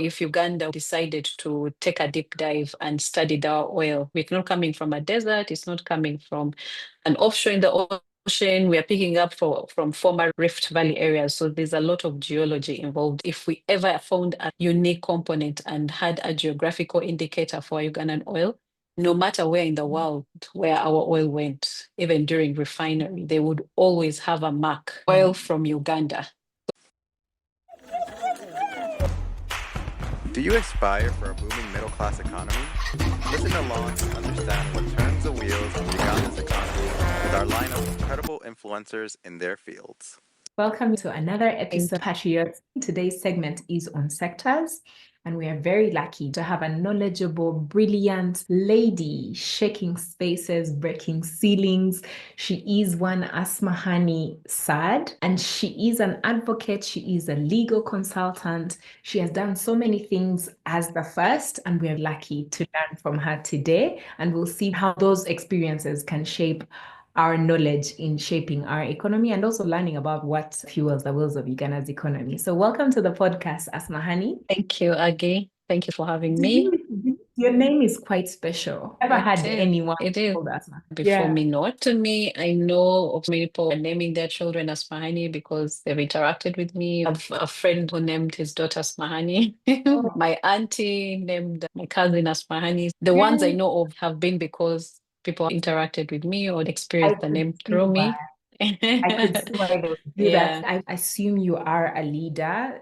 If Uganda decided to take a deep dive and study our oil, it's not coming from a desert, it's not coming from an offshore in the ocean. We are picking up from former Rift Valley areas. So there's a lot of geology involved. If we ever found a unique component and had a geographical indicator for Ugandan oil, no matter where in the world where our oil went, even during refinery, they would always have a mark, oil from Uganda. Do you aspire for a booming middle-class economy? Listen along and understand what turns the wheels of Uganda's economy with our lineup of incredible influencers in their fields. Welcome to another episode of Patriots. Today's segment is on sectors, and we are very lucky to have a knowledgeable, brilliant lady shaking spaces, breaking ceilings. She is one Asmahaney Saad, and she is an advocate. She is a legal consultant. She has done so many things as the first, and we are lucky to learn from her today. And we'll see how those experiences can shape our knowledge in shaping our economy and also learning about what fuels the wheels of Uganda's economy. So welcome to the podcast, Asmahaney. Thank you, Agi. Thank you for having me. Your name is quite special. I've never had anyone called Asma. Before me, not to me. I know of many people naming their children Asmahani because they've interacted with me. I have a friend who named his daughter Asmahani. My auntie named my cousin Asmahani. The ones I know of have been because people interacted with me or experienced the name through me. I could see why they would do that. I assume you are a leader.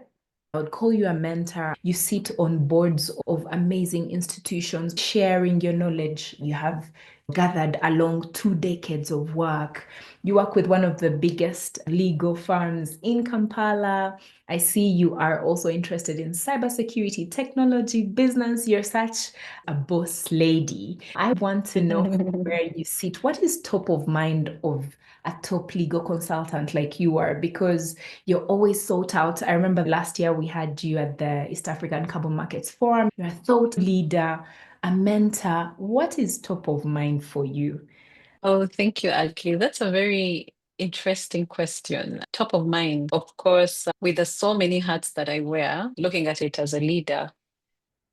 I would call you a mentor. You sit on boards of amazing institutions, sharing your knowledge. You have gathered along 2 decades of work. You work with one of the biggest legal firms in Kampala. I see you are also interested in cybersecurity, technology, business. You're such a boss lady. I want to know where you sit. What is top of mind of a top legal consultant like you are? Because you're always sought out. I remember last year we had you at the East African Carbon Markets Forum. You're a thought leader, a mentor. What is top of mind for you? Oh, thank you, Alki. That's a very interesting question. Top of mind, of course, with the so many hats that I wear, looking at it as a leader,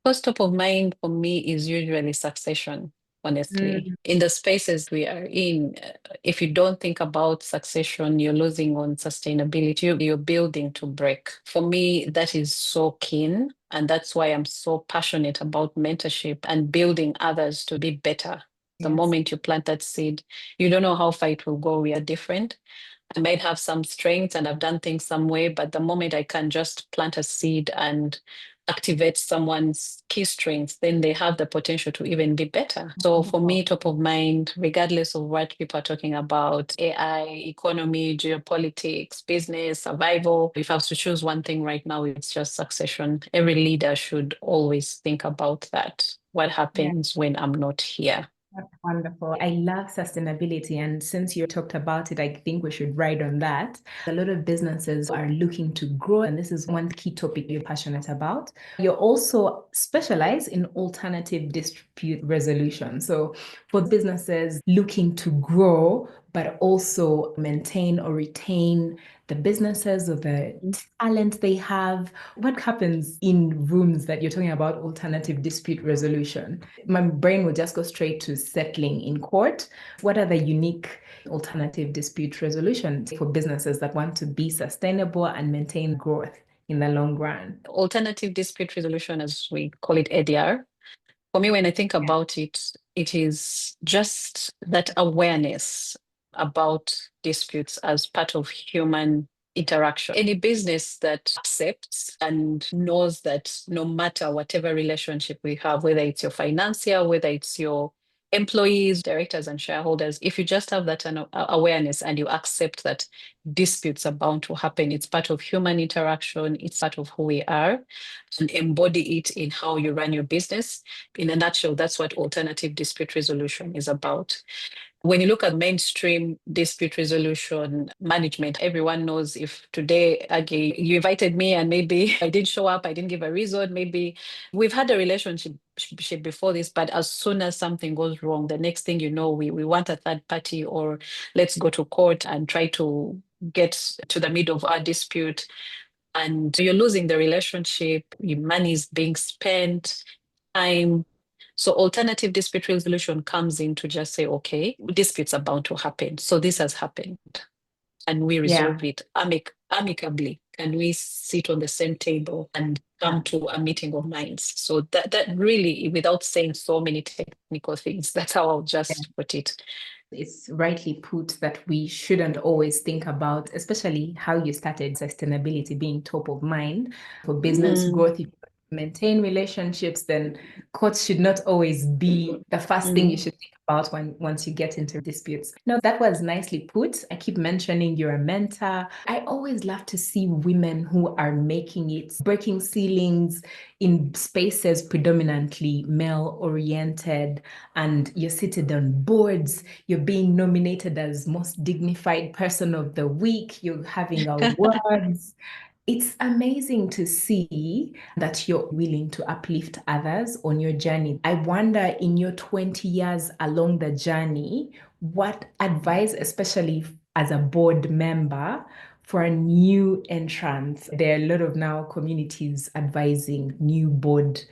first top of mind for me is usually succession, honestly. In the spaces we are in, if you don't think about succession, you're losing on sustainability, you're building to break. For me, that is so keen. And that's why I'm so passionate about mentorship and building others to be better. The moment you plant that seed, you don't know how far it will go. We are different. I might have some strengths and I've done things some way, but the moment I can just plant a seed and activate someone's key strengths, then they have the potential to even be better. So for me, top of mind, regardless of what people are talking about, AI, economy, geopolitics, business, survival, if I have to choose one thing right now, it's just succession. Every leader should always think about that. What happens when I'm not here? That's wonderful. I love sustainability. And since you talked about it, I think we should ride on that. A lot of businesses are looking to grow, and this is one key topic you're passionate about. You also specialize in alternative dispute resolution. So for businesses looking to grow, but also maintain or retain the businesses or the talent they have. What happens in rooms that you're talking about alternative dispute resolution? My brain will just go straight to settling in court. What are the unique alternative dispute resolution for businesses that want to be sustainable and maintain growth in the long run? Alternative dispute resolution, as we call it, ADR. For me, when I think about it, it is just that awareness about disputes as part of human interaction. Any business that accepts and knows that no matter whatever relationship we have, whether it's your financier, whether it's your employees, directors, and shareholders, if you just have that awareness and you accept that disputes are bound to happen, it's part of human interaction, it's part of who we are, and embody it in how you run your business. In a nutshell, that's what alternative dispute resolution is about. When you look at mainstream dispute resolution management, everyone knows if today, Agi, you invited me and maybe I didn't show up, I didn't give a reason, maybe we've had a relationship before this, but as soon as something goes wrong, the next thing you know, we want a third party or let's go to court and try to get to the middle of our dispute. and you're losing the relationship, your money is being spent, time. So alternative dispute resolution comes in to just say, okay, disputes are bound to happen. So this has happened. And we resolve it amicably? Can we sit on the same table and come to a meeting of minds? So that really, without saying so many technical things, that's how I'll just put it. It's rightly put that we shouldn't always think about, especially how you started, sustainability being top of mind for business growth. If you maintain relationships, then courts should not always be the first thing you should think about once you get into disputes. No, that was nicely put. I keep mentioning you're a mentor. I always love to see women who are making it, breaking ceilings in spaces predominantly male-oriented, and you're seated on boards, you're being nominated as most dignified person of the week, you're having awards. It's amazing to see that you're willing to uplift others on your journey. I wonder, in your 20 years along the journey, what advice, especially as a board member, for a new entrant? There are a lot of now communities advising new board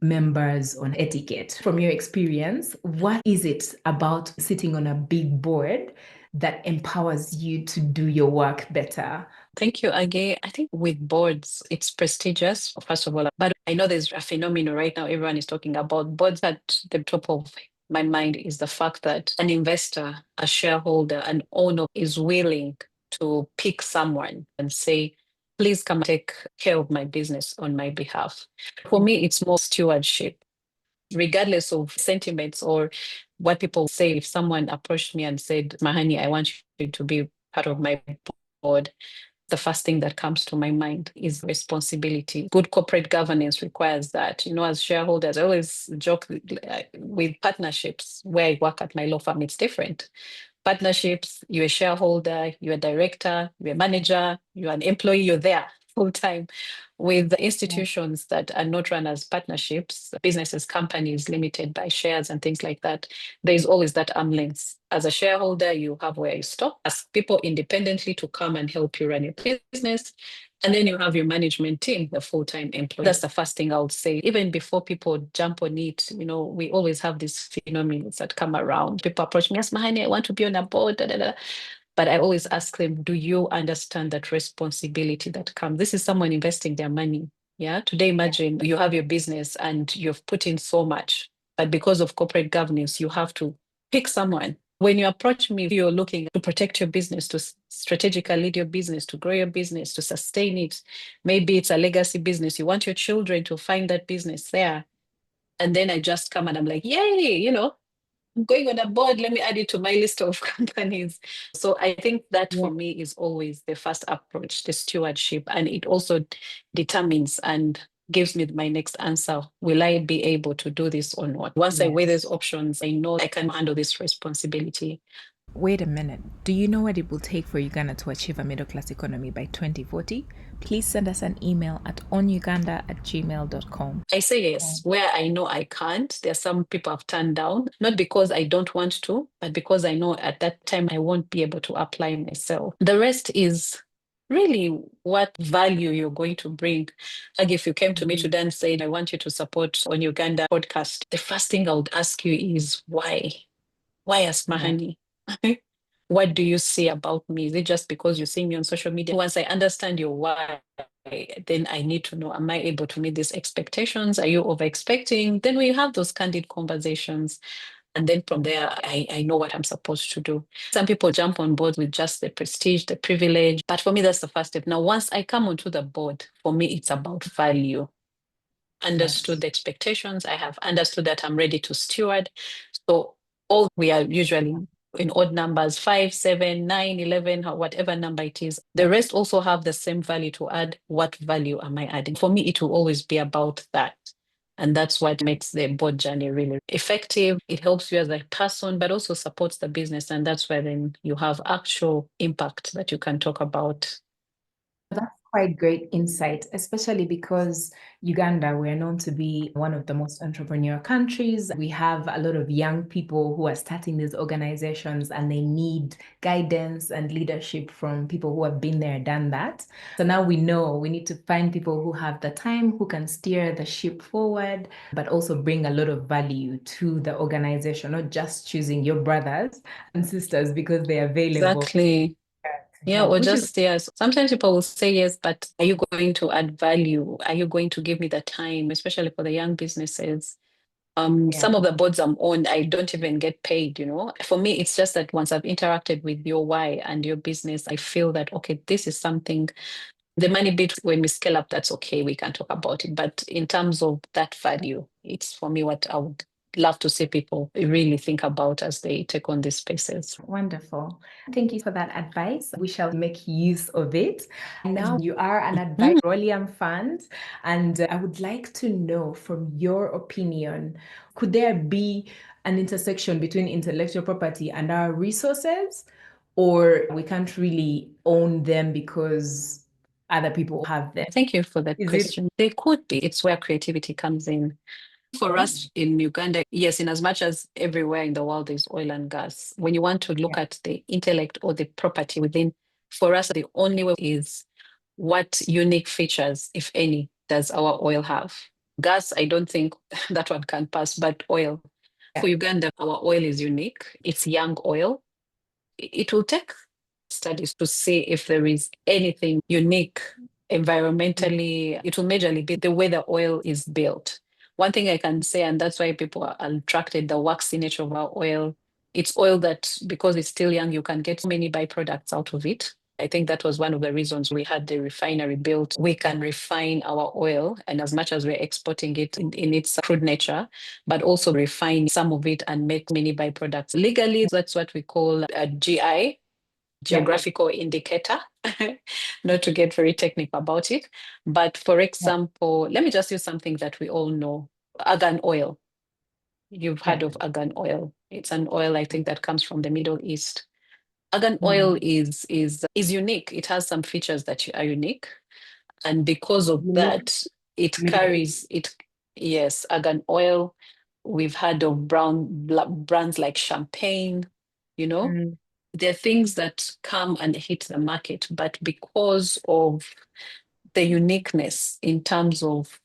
members on etiquette. From your experience, what is it about sitting on a big board that empowers you to do your work better? Thank you, Age. I think with boards, it's prestigious, first of all. But I know there's a phenomenon right now, everyone is talking about boards. At the top of my mind is the fact that an investor, a shareholder, an owner is willing to pick someone and say, please come take care of my business on my behalf. For me, it's more stewardship. Regardless of sentiments or what people say, if someone approached me and said, Mahani, I want you to be part of my board, the first thing that comes to my mind is responsibility. Good corporate governance requires that. As shareholders, I always joke with partnerships where I work at my law firm, it's different. Partnerships, you're a shareholder, you're a director, you're a manager, you're an employee, you're there full time. With institutions that are not run as partnerships, businesses, companies limited by shares and things like that, there's always that arm length. As a shareholder, you have where you stop. Ask people independently to come and help you run your business. And then you have your management team, the full-time employee. That's the first thing I would say. Even before people jump on it, we always have these phenomena that come around. People approach me, Asmahaney, I want to be on a board, da, da, da. But I always ask them, do you understand that responsibility that comes? This is someone investing their money. Yeah. Today, imagine you have your business and you've put in so much, but because of corporate governance, you have to pick someone. When you approach me, you're looking to protect your business, to strategically lead your business, to grow your business, to sustain it. Maybe it's a legacy business. You want your children to find that business there. And then I just come and I'm like, yay, I'm going on a board. Let me add it to my list of companies. So I think that for me is always the first approach, the stewardship. And it also determines and gives me my next answer. Will I be able to do this or not? Once I weigh those options, I know I can handle this responsibility. Wait a minute. Do you know what it will take for Uganda to achieve a middle-class economy by 2040? Please send us an email at onuganda@gmail.com. I say yes, where I know I can't. There are some people I've turned down, not because I don't want to, but because I know at that time I won't be able to apply myself. The rest is really what value you're going to bring. Like if you came to me today and said, I want you to support On Uganda podcast, the first thing I would ask you is why? Why Asmahaney? What do you see about me? Is it just because you see me on social media? Once I understand your why, then I need to know, am I able to meet these expectations? Are you over expecting? Then we have those candid conversations. And then from there, I know what I'm supposed to do. Some people jump on board with just the prestige, the privilege. But for me, that's the first step. Now, once I come onto the board, for me, it's about value. Understood the expectations. I have understood that I'm ready to steward. So all we are usually in odd numbers, 5, 7, 9, 11, whatever number it is. The rest also have the same value to add. What value am I adding? For me, it will always be about that. And that's what makes the board journey really effective. It helps you as a person, but also supports the business. And that's where then you have actual impact that you can talk about. That's quite great insight, especially because Uganda, we're known to be one of the most entrepreneurial countries. We have a lot of young people who are starting these organizations and they need guidance and leadership from people who have been there, done that. So now we know we need to find people who have the time, who can steer the ship forward, but also bring a lot of value to the organization, not just choosing your brothers and sisters because they're available. Exactly. Yeah, Help, or which is just yes. Sometimes people will say yes, but are you going to add value? Are you going to give me the time, especially for the young businesses? Some of the boards I'm on, I don't even get paid, you know. For me, it's just that once I've interacted with your why and your business, I feel that okay, this is something. The money bit, when we scale up, that's okay. We can talk about it. But in terms of that value, it's for me what I would love to see people really think about as they take on these spaces. wonderful. Thank you for that advice. We shall make use of it. Now you are an advisor, Rollium Fund, and I would like to know from your opinion, could there be an intersection between intellectual property and our resources, or we can't really own them because other people have them? Thank you for that Is it? question. They could be. It's where creativity comes in. For us in Uganda, yes, in as much as everywhere in the world there's oil and gas, when you want to look at the intellect or the property within, for us, the only way is what unique features, if any, does our oil have? Gas, I don't think that one can pass, but oil. For Uganda, our oil is unique. It's young oil. It will take studies to see if there is anything unique environmentally. It will majorly be the way the oil is built. One thing I can say, and that's why people are attracted, the waxy nature of our oil. It's oil that, because it's still young, you can get so many byproducts out of it. I think that was one of the reasons we had the refinery built. We can refine our oil, and as much as we're exporting it in its crude nature, but also refine some of it and make many byproducts. Legally, that's what we call a GI, geographical indicator, not to get very technical about it. But for example, let me just use something that we all know, argan oil. You've heard of argan oil. It's an oil, I think, that comes from the Middle East. Argan oil is unique. It has some features that are unique. And because of that, it carries it. Yes, argan oil. We've heard of brands like champagne, you know. There are things that come and hit the market, but because of the uniqueness in terms of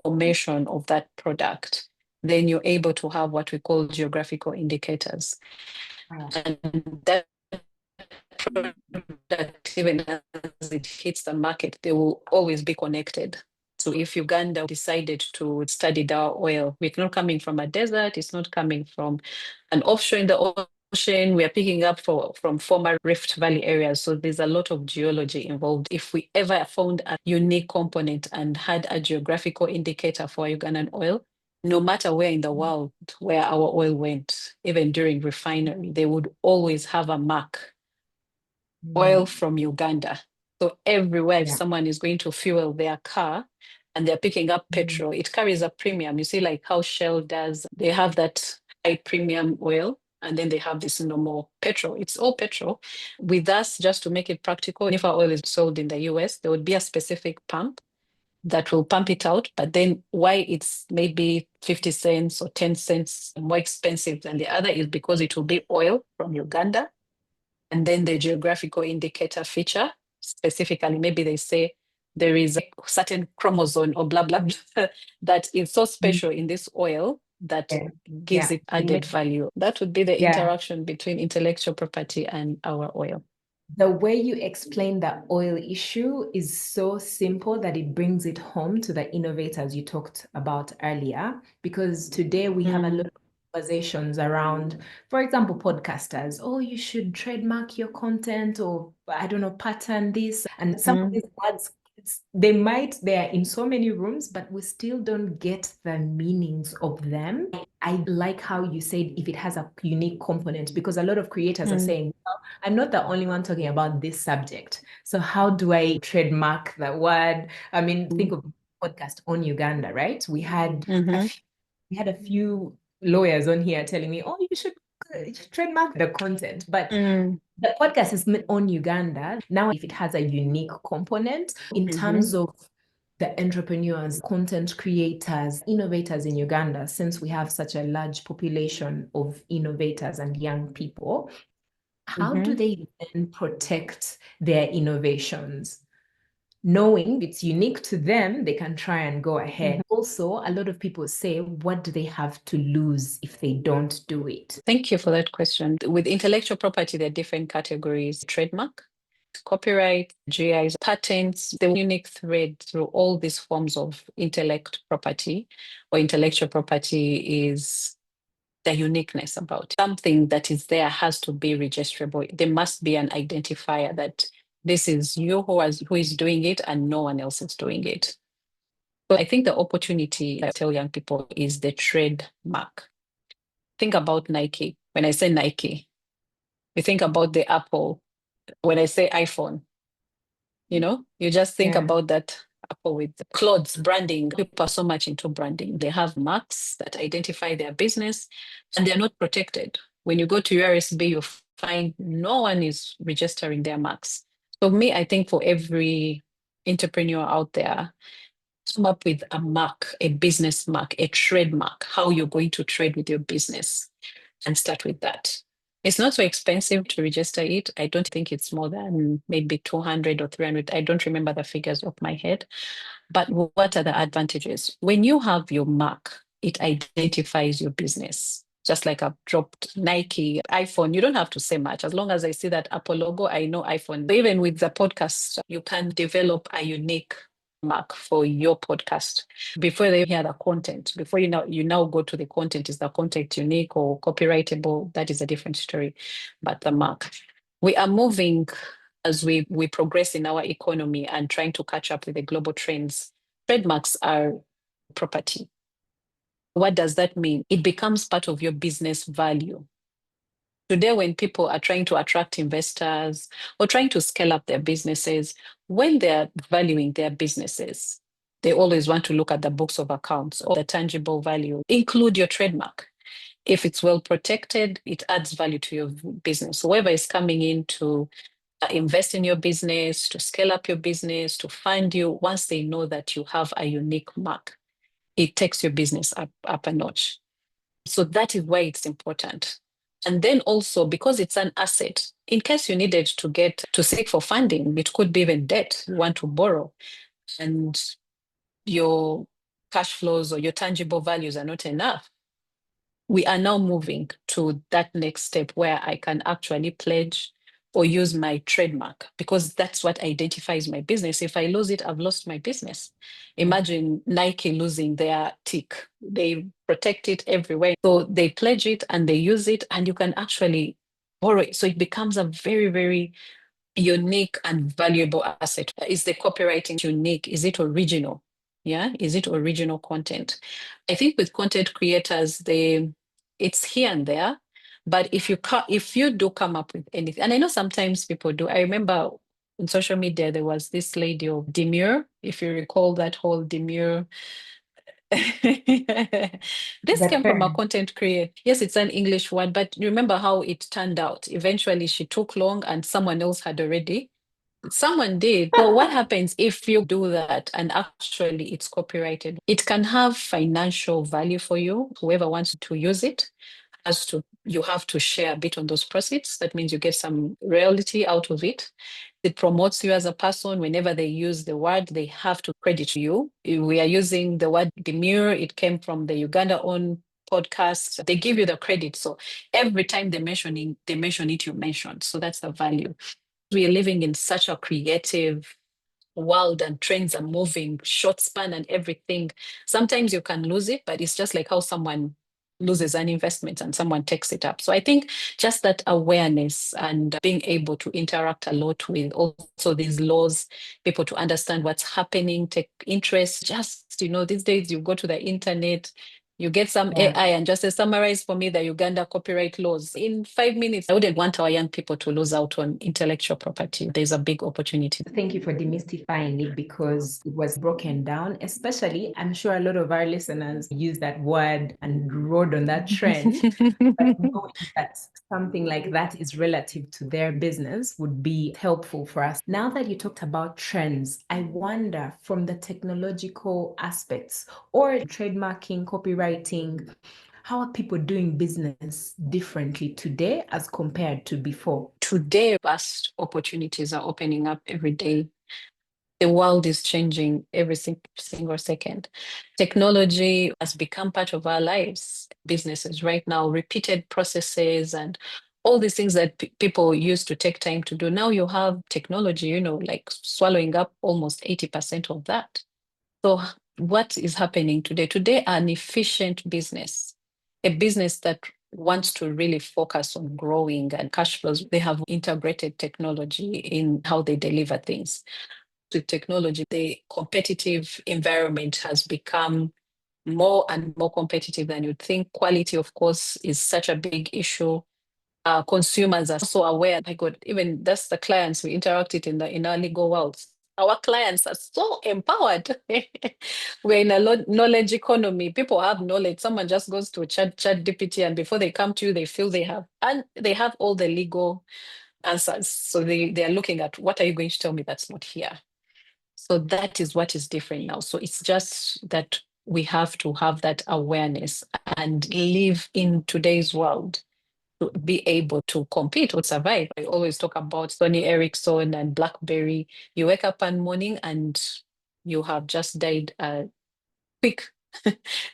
formation of that product, then you're able to have what we call geographical indicators. And that product, even as it hits the market, they will always be connected. So if Uganda decided to study our oil, it's not coming from a desert, it's not coming from an offshore in the ocean, we are picking up from former Rift Valley areas. So there's a lot of geology involved. If we ever found a unique component and had a geographical indicator for Ugandan oil, no matter where in the world where our oil went, even during refinery, they would always have a mark, oil from Uganda. So everywhere, if someone is going to fuel their car and they're picking up petrol, it carries a premium. You see, like how Shell does, they have that high premium oil, and then they have this normal petrol. It's all petrol. With us, just to make it practical, if our oil is sold in the US, there would be a specific pump that will pump it out. But then why it's maybe 50 cents or 10 cents more expensive than the other is because it will be oil from Uganda. And then the geographical indicator feature, specifically, maybe they say there is a certain chromosome or blah, blah, blah, that is so special in this oil that gives it added value. That would be the interaction between intellectual property and our oil. The way you explain the oil issue is so simple that it brings it home to the innovators you talked about earlier, because today we have a lot of conversations around, for example, podcasters. Oh, you should trademark your content, or I don't know, pattern this. And some of these words, they are in so many rooms, but we still don't get the meanings of them. I like how you said if it has a unique component, because a lot of creators are saying, well, I'm not the only one talking about this subject. So how do I trademark that word? I mean, think of podcast on Uganda, right? We had a few lawyers on here telling me, oh, you should trademark the content, but the podcast is on Uganda. Now, if it has a unique component in terms of the entrepreneurs, content creators, innovators in Uganda, since we have such a large population of innovators and young people, how do they then protect their innovations? Knowing it's unique to them, they can try and go ahead. Also, a lot of people say, what do they have to lose if they don't do it? Thank you for that question. With intellectual property, there are different categories: trademark, copyright, GIs, patents. The unique thread through all these forms of intellect property or intellectual property is the uniqueness about it. Something that is there has to be registrable. There must be an identifier that this is you who is doing it and no one else is doing it. So I think the opportunity I tell young people is the trademark. Think about Nike. When I say Nike, you think about the Apple. When I say iPhone, you just think about that Apple with the clothes, branding. People are so much into branding. They have marks that identify their business and they're not protected. When you go to URSB, you find no one is registering their marks. So me, I think for every entrepreneur out there, come up with a mark, a business mark, a trademark, how you're going to trade with your business, and start with that. It's not so expensive to register it. I don't think it's more than maybe 200 or 300. I don't remember the figures off my head. But what are the advantages? When you have your mark, it identifies your business. Just like I've dropped Nike, iPhone, you don't have to say much. As long as I see that Apple logo, I know iPhone. Even with the podcast, you can develop a unique mark for your podcast before they hear the content. Before you now go to the content. Is the content unique or copyrightable? That is a different story. But the mark, we are moving as we progress in our economy and trying to catch up with the global trends. Trademarks are property. What does that mean? It becomes part of your business value. Today, when people are trying to attract investors or trying to scale up their businesses, when they're valuing their businesses, they always want to look at the books of accounts or the tangible value. Include your trademark. If it's well protected, it adds value to your business. So whoever is coming in to invest in your business, to scale up your business, to fund you, once they know that you have a unique mark, it takes your business up a notch. So that is why it's important. And then also, because it's an asset, in case you needed to seek for funding, it could be even debt you want to borrow, and your cash flows or your tangible values are not enough. We are now moving to that next step where I can actually pledge or use my trademark, because that's what identifies my business. If I lose it, I've lost my business. Imagine Nike losing their tick. They protect it everywhere. So they pledge it and they use it, and you can actually borrow it. So it becomes a very, very unique and valuable asset. Is the copywriting unique? Is it original? Yeah. Is it original content? I think with content creators, it's here and there. But if you do come up with anything, and I know sometimes people do. I remember on social media there was this lady of demure, if you recall that whole demure. This came from a content creator. Yes, it's an English word, but remember how it turned out. Eventually, she took long, and someone else had already. Someone did. So what happens if you do that and actually it's copyrighted? It can have financial value for you. Whoever wants to use it you have to share a bit on those proceeds. That means you get some royalty out of it. It promotes you as a person. Whenever they use the word, they have to credit you. We are using the word demure. It came from the Uganda own podcast. They give you the credit. So every time they mention it, you mention. So that's the value. We are living in such a creative world, and trends are moving, short span and everything. Sometimes you can lose it, but it's just like how someone loses an investment and someone takes it up. So I think just that awareness and being able to interact a lot with also these laws, people to understand what's happening, take interest. Just, these days you go to the internet, You get some Yeah. AI and just say, summarize for me the Uganda copyright laws in 5 minutes. I wouldn't want our young people to lose out on intellectual property. There's a big opportunity. Thank you for demystifying it, because it was broken down. Especially, I'm sure a lot of our listeners use that word and rode on that trend. But knowing that something like that is relative to their business would be helpful for us. Now that you talked about trends, I wonder, from the technological aspects or trademarking, copywriting, how are people doing business differently today as compared to before? Today, vast opportunities are opening up every day. The world is changing every single second. Technology has become part of our lives. Businesses right now, repeated processes and all these things that people used to take time to do. Now you have technology, like swallowing up almost 80% of that. So what is happening today? Today, an efficient business, a business that wants to really focus on growing and cash flows, they have integrated technology in how they deliver things. With technology, the competitive environment has become more and more competitive than you'd think. Quality, of course, is such a big issue. Consumers are so aware. My God, even that's the clients we interact with in our legal world. Our clients are so empowered. We're in a knowledge economy. People have knowledge. Someone just goes to chat GPT, and before they come to you, they feel they have all the legal answers. So they are looking at, what are you going to tell me that's not here? So that is what is different now. So it's just that we have to have that awareness and live in today's world to be able to compete or survive. I always talk about Sony Ericsson and BlackBerry. You wake up one morning and you have just died a quick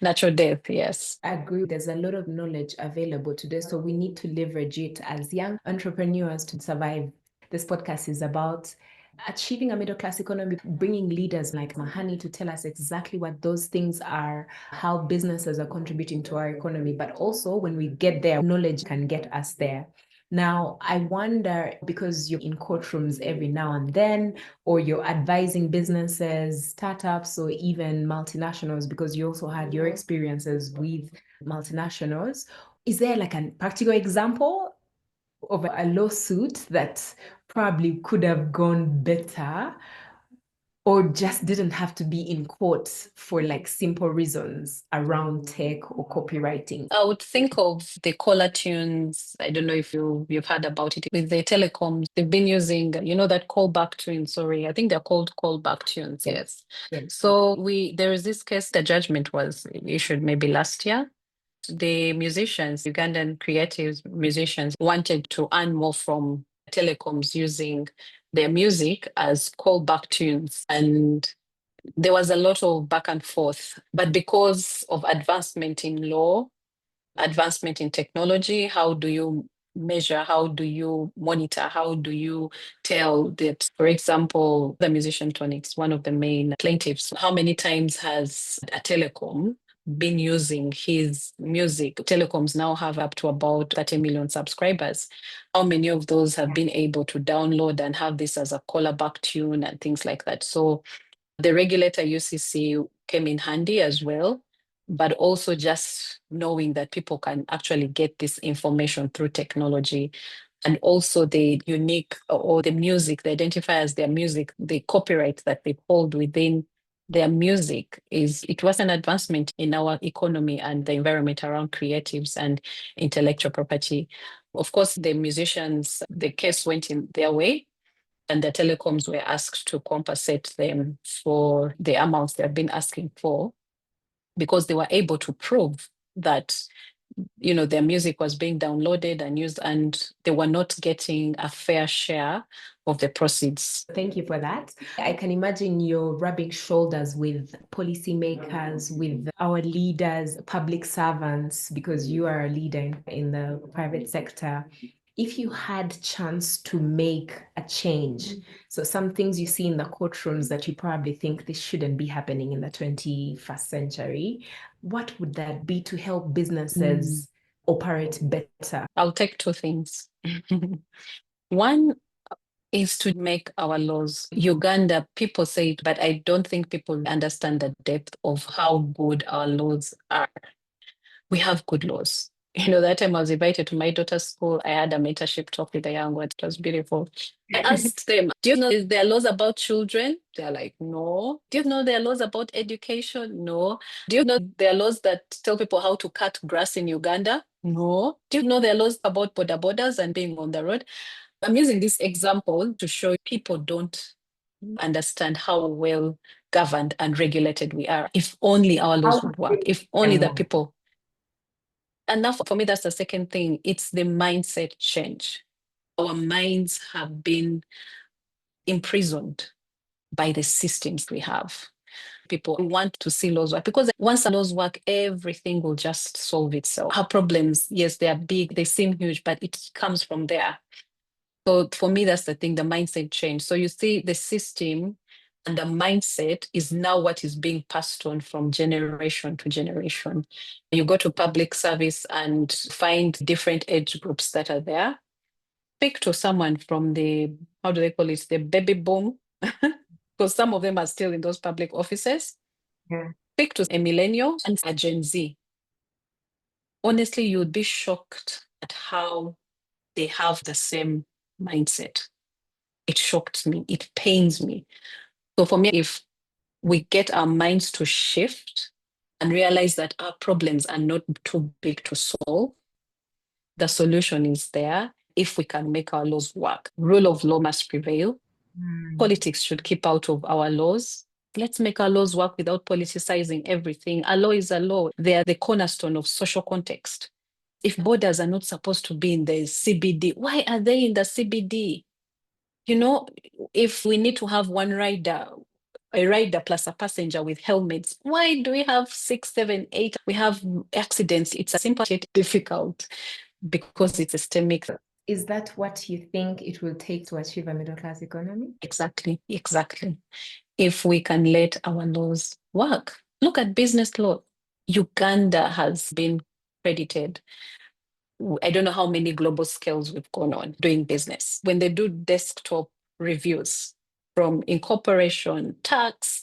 natural death. Yes. I agree. There's a lot of knowledge available today, so we need to leverage it as young entrepreneurs to survive. This podcast is about achieving a middle class economy, bringing leaders like Mahani to tell us exactly what those things are, how businesses are contributing to our economy, but also when we get there, knowledge can get us there. Now, I wonder, because you're in courtrooms every now and then, or you're advising businesses, startups, or even multinationals, because you also had your experiences with multinationals, is there like a practical example of a lawsuit that probably could have gone better, or just didn't have to be in court for like simple reasons around tech or copywriting? I would think of the caller tunes. I don't know if you've heard about it with the telecoms. They've been using, that callback tunes. Sorry, I think they're called callback tunes. Yes. Yes. So there is this case. The judgment was issued maybe last year. The musicians, Ugandan creative musicians, wanted to earn more from telecoms using their music as callback tunes. And there was a lot of back and forth. But because of advancement in law, advancement in technology, how do you measure, how do you monitor, how do you tell that, for example, the musician Tonics, one of the main plaintiffs, how many times has a telecom been using his music? Telecoms now have up to about 30 million subscribers. How many of those have been able to download and have this as a callback tune and things like that? So the regulator UCC came in handy as well, but also just knowing that people can actually get this information through technology, and also the unique or the music, they identify as their music, the copyright that they hold within their music it was an advancement in our economy and the environment around creatives and intellectual property. Of course, the musicians, the case went in their way, and the telecoms were asked to compensate them for the amounts they've been asking for, because they were able to prove that their music was being downloaded and used, and they were not getting a fair share of the proceeds. Thank you for that. I can imagine you're rubbing shoulders with policymakers, with our leaders, public servants, because you are a leader in the private sector. If you had chance to make a change, so some things you see in the courtrooms that you probably think this shouldn't be happening in the 21st century, what would that be to help businesses operate better? I'll take two things. One is to make our laws. Uganda, people say it, but I don't think people understand the depth of how good our laws are. We have good laws. That time I was invited to my daughter's school, I had a mentorship talk with the young ones. It was beautiful. I asked them, do you know there are laws about children? They're like, no. Do you know there are laws about education? No. Do you know there are laws that tell people how to cut grass in Uganda? No. Do you know there are laws about border borders and being on the road? I'm using this example to show people don't understand how well governed and regulated we are. If only our laws would work, if only the people. And now for me, that's the second thing. It's the mindset change. Our minds have been imprisoned by the systems we have. People want to see laws work because once the laws work, everything will just solve itself. Our problems, yes, they are big, they seem huge, but it comes from there. So for me, that's the thing, the mindset change. So you see the system and the mindset is now what is being passed on from generation to generation. You go to public service and find different age groups that are there. Speak to someone from the, how do they call it, the baby boom, because some of them are still in those public offices. Yeah. Speak to a millennial and a Gen Z. Honestly, you would be shocked at how they have the same mindset. It shocked me. It pains me. So for me, if we get our minds to shift and realize that our problems are not too big to solve, the solution is there if we can make our laws work. Rule of law must prevail. Politics should keep out of our laws. Let's make our laws work without politicizing everything. A law is a law. They are the cornerstone of social context. If borders are not supposed to be in the CBD, why are they in the CBD? If we need to have a rider plus a passenger with helmets, why do we have 6, 7, 8? We have accidents. It's a simple yet difficult because it's systemic. Is that what you think it will take to achieve a middle class economy? Exactly. If we can let our laws work. Look at business law. Uganda has been credited. I don't know how many global scales we've gone on doing business. When they do desktop reviews from incorporation, tax,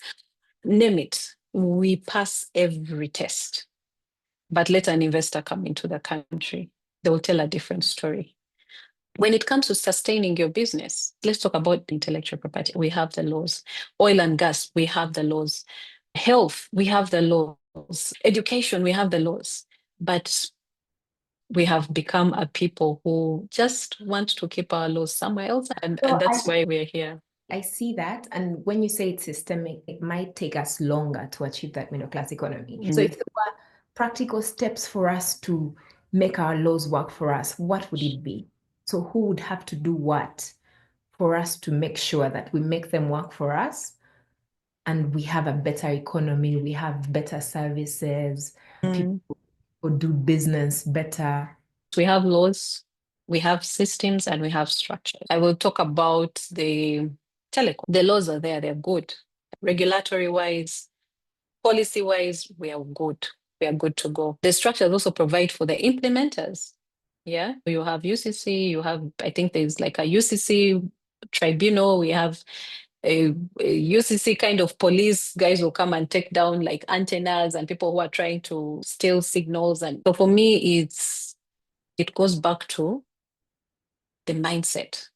name it, we pass every test. But let an investor come into the country, they will tell a different story. When it comes to sustaining your business, let's talk about intellectual property. We have the laws. Oil and gas, we have the laws. Health, we have the laws. Education, we have the laws. But we have become a people who just want to keep our laws somewhere else. And that's why we're here. I see that. And when you say it's systemic, it might take us longer to achieve that middle class economy. So if there were practical steps for us to make our laws work for us, what would it be? So who would have to do what for us to make sure that we make them work for us and we have a better economy, we have better services, people do business better? We have laws, we have systems, and we have structure. I will talk about the telecom. The laws are there, they're good. Regulatory wise, policy wise, we are good. We are good to go. The structures also provide for the implementers. Yeah, you have UCC, I think there's like a UCC tribunal, we have a UCC kind of police guys will come and take down like antennas and people who are trying to steal signals. And so for me, it goes back to the mindset,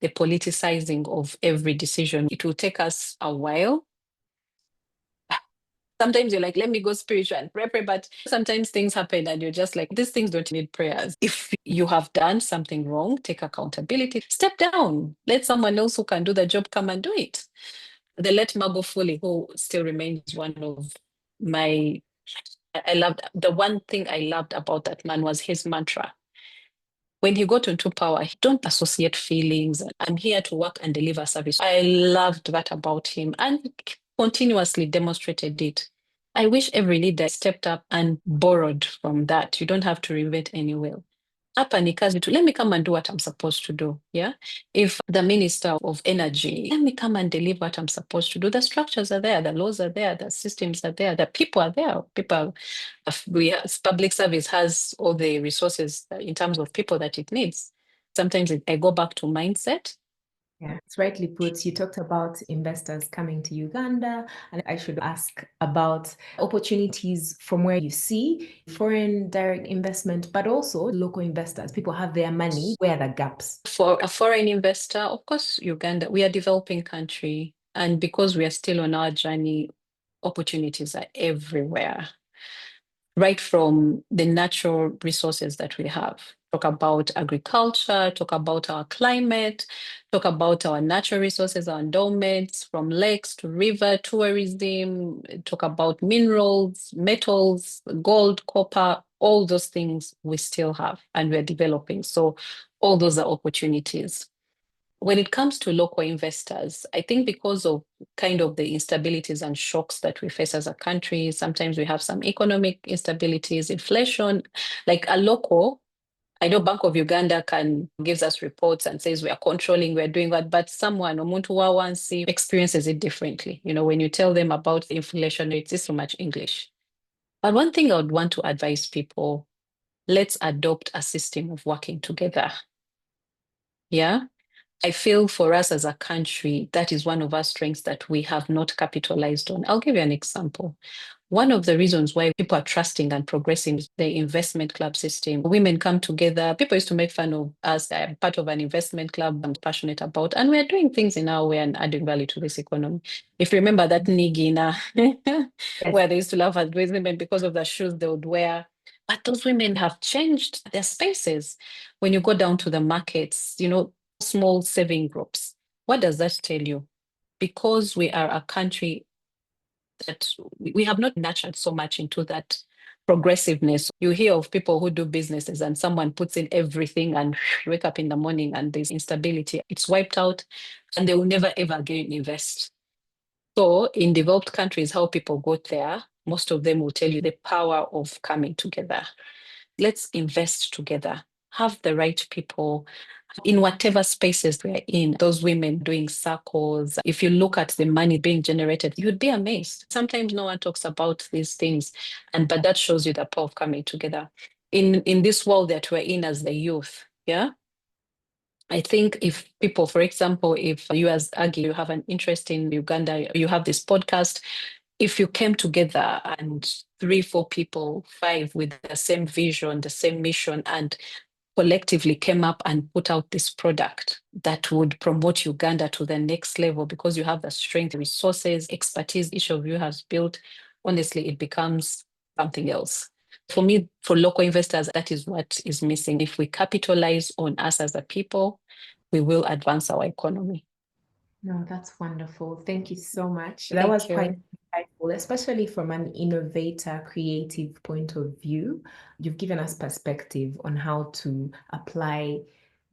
the politicizing of every decision. It will take us a while. Sometimes you're like, let me go spiritual and pray, but sometimes things happen and you're just like, these things don't need prayers. If you have done something wrong, take accountability, step down, let someone else who can do the job come and do it. The late Magufuli, who still remains one of the one thing I loved about that man was his mantra. When he got into power, he don't associate feelings. I'm here to work and deliver service. I loved that about him and he continuously demonstrated it. I wish every leader stepped up and borrowed from that. You don't have to reinvent any wheel. Hapa ni kazi tu. Let me come and do what I'm supposed to do. Yeah. If the minister of energy, let me come and deliver what I'm supposed to do. The structures are there, the laws are there, the systems are there, the people are there. Public service has all the resources in terms of people that it needs. Sometimes I go back to mindset. Yeah, it's rightly put. You talked about investors coming to Uganda, and I should ask about opportunities from where you see foreign direct investment, but also local investors. People have their money. Where are the gaps? For a foreign investor, of course, Uganda, we are a developing country. And because we are still on our journey, opportunities are everywhere, right from the natural resources that we have. Talk about agriculture, talk about our climate, talk about our natural resources, our endowments, from lakes to river, tourism, talk about minerals, metals, gold, copper, all those things we still have and we're developing. So all those are opportunities. When it comes to local investors, I think because of kind of the instabilities and shocks that we face as a country, sometimes we have some economic instabilities, inflation, like a local. I know Bank of Uganda gives us reports and says we are controlling, we're doing that, but someone, Omuntu Wawansi, experiences it differently. When you tell them about the inflation rates, it's so much English. But one thing I would want to advise people, let's adopt a system of working together. Yeah. I feel for us as a country, that is one of our strengths that we have not capitalized on. I'll give you an example. One of the reasons why people are trusting and progressing the investment club system, women come together. People used to make fun of us. I'm part of an investment club I'm passionate about, and we're doing things in our way and adding value to this economy. If you remember that Nigina, where they used to laugh at those women because of the shoes they would wear. But those women have changed their spaces. When you go down to the markets, small saving groups. What does that tell you? Because we are a country that we have not nurtured so much into that progressiveness. You hear of people who do businesses and someone puts in everything and you wake up in the morning and there's instability. It's wiped out and they will never ever again invest. So in developed countries, how people got there, most of them will tell you the power of coming together. Let's invest together, have the right people in whatever spaces we're in. Those women doing circles, if you look at the money being generated, you'd be amazed. Sometimes no one talks about these things, but that shows you the power of coming together. In this world that we're in as the youth, yeah, I think if people, for example, if you as Aggie, you have an interest in Uganda, you have this podcast, if you came together and 3, 4 people, 5 with the same vision, the same mission, and collectively came up and put out this product that would promote Uganda to the next level, because you have the strength, resources, expertise each of you has built, honestly, it becomes something else. For me, for local investors, that is what is missing. If we capitalize on us as a people, we will advance our economy. No, that's wonderful. Thank you so much. That was quite insightful, especially from an innovator, creative point of view. You've given us perspective on how to apply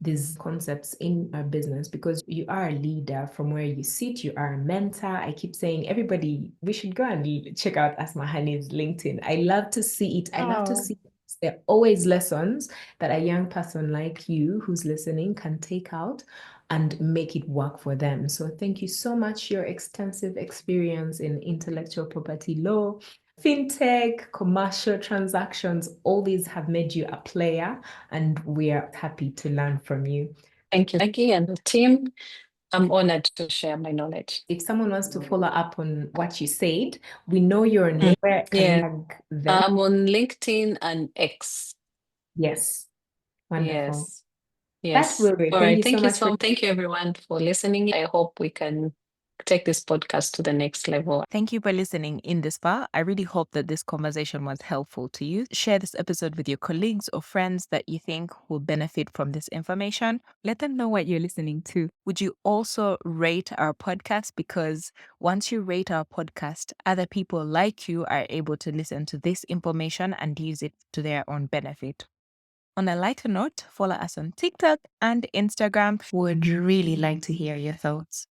these concepts in our business, because you are a leader from where you sit, you are a mentor. I keep saying, everybody, we should go and check out Asmahaney's LinkedIn. I love to see it. I love to see there are always lessons that a young person like you who's listening can take out and make it work for them. So thank you so much. Your extensive experience in intellectual property law, fintech, commercial transactions, all these have made you a player, and we are happy to learn from you. Thank you, Aggie and the team. I'm honored to share my knowledge. If someone wants to follow up on what you said, we know your name. Where can we tag them? I'm on LinkedIn and X. Yes. Wonderful. Yes. That will be. All Thank right. you Thank so you much. Thank you, everyone, for listening. I hope we can take this podcast to the next level. Thank you for listening in this far. I really hope that this conversation was helpful to you. Share this episode with your colleagues or friends that you think will benefit from this information. Let them know what you're listening to. Would you also rate our podcast? Because once you rate our podcast, other people like you are able to listen to this information and use it to their own benefit. On a lighter note, follow us on TikTok and Instagram. Would really like to hear your thoughts.